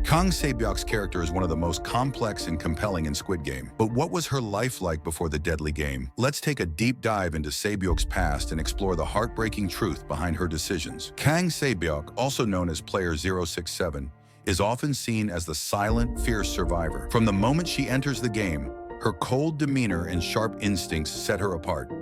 Kang Sae-byeok's character is one of the most complex and compelling in Squid Game. But what was her life like before the deadly game? Let's take a deep dive into Sae-byeok's past and explore the heartbreaking truth behind her decisions. Kang Sae-byeok, also known as Player 067, is often seen as the silent, fierce survivor. From the moment she enters the game, her cold demeanor and sharp instincts set her apart.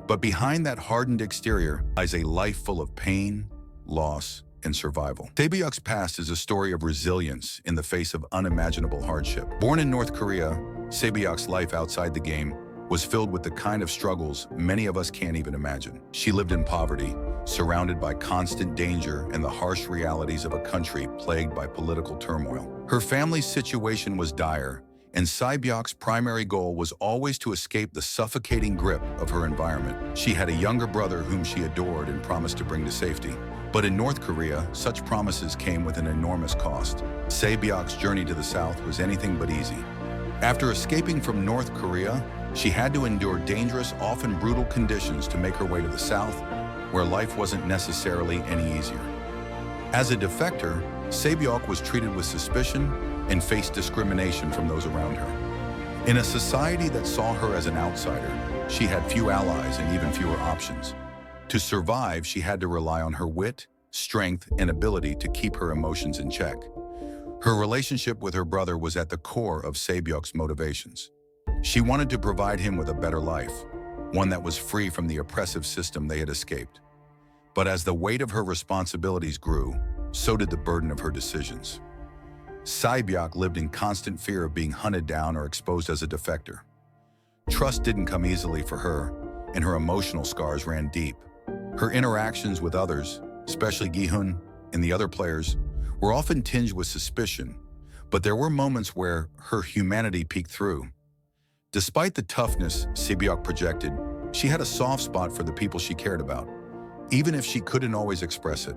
But behind that hardened exterior lies a life full of pain, loss, and survival. Sae-byeok's past is a story of resilience in the face of unimaginable hardship. Born in North Korea, Sae-byeok's life outside the game was filled with the kind of struggles many of us can't even imagine. She lived in poverty, surrounded by constant danger and the harsh realities of a country plagued by political turmoil. Her family's situation was dire, and Sae-byeok's primary goal was always to escape the suffocating grip of her environment. She had a younger brother whom she adored and promised to bring to safety. But in North Korea, such promises came with an enormous cost. Sae-byeok's journey to the south was anything but easy. After escaping from North Korea, she had to endure dangerous, often brutal conditions to make her way to the south, where life wasn't necessarily any easier. As a defector, Sae-byeok was treated with suspicion and faced discrimination from those around her. In a society that saw her as an outsider, she had few allies and even fewer options. To survive, she had to rely on her wit, strength, and ability to keep her emotions in check. Her relationship with her brother was at the core of Sae-byeok's motivations. She wanted to provide him with a better life, one that was free from the oppressive system they had escaped. But as the weight of her responsibilities grew, so did the burden of her decisions. Sae-byeok lived in constant fear of being hunted down or exposed as a defector. Trust didn't come easily for her, and her emotional scars ran deep. Her interactions with others, especially Gi-hun and the other players, were often tinged with suspicion, but there were moments where her humanity peeked through. Despite the toughness Sae-byeok projected, she had a soft spot for the people she cared about, even if she couldn't always express it.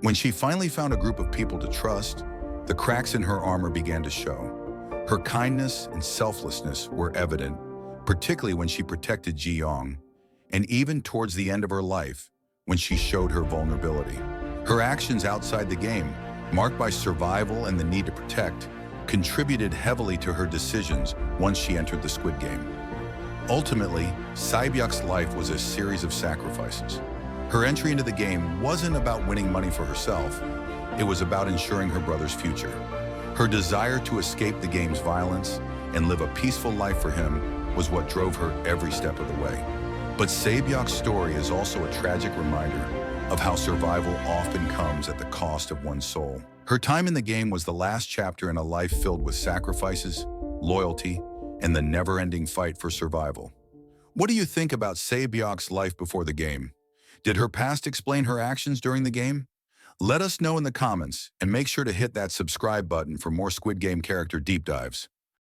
When she finally found a group of people to trust, the cracks in her armor began to show. Her kindness and selflessness were evident, particularly when she protected Jung-jae, and even towards the end of her life, when she showed her vulnerability. Her actions outside the game, marked by survival and the need to protect, contributed heavily to her decisions once she entered the Squid Game. Ultimately, Sae-byeok's life was a series of sacrifices. Her entry into the game wasn't about winning money for herself, it was about ensuring her brother's future. Her desire to escape the game's violence and live a peaceful life for him was what drove her every step of the way. But Sae-byeok's story is also a tragic reminder of how survival often comes at the cost of one's soul. Her time in the game was the last chapter in a life filled with sacrifices, loyalty, and the never-ending fight for survival. What do you think about Sae-byeok's life before the game? Did her past explain her actions during the game? Let us know in the comments, and make sure to hit that subscribe button for more Squid Game character deep dives.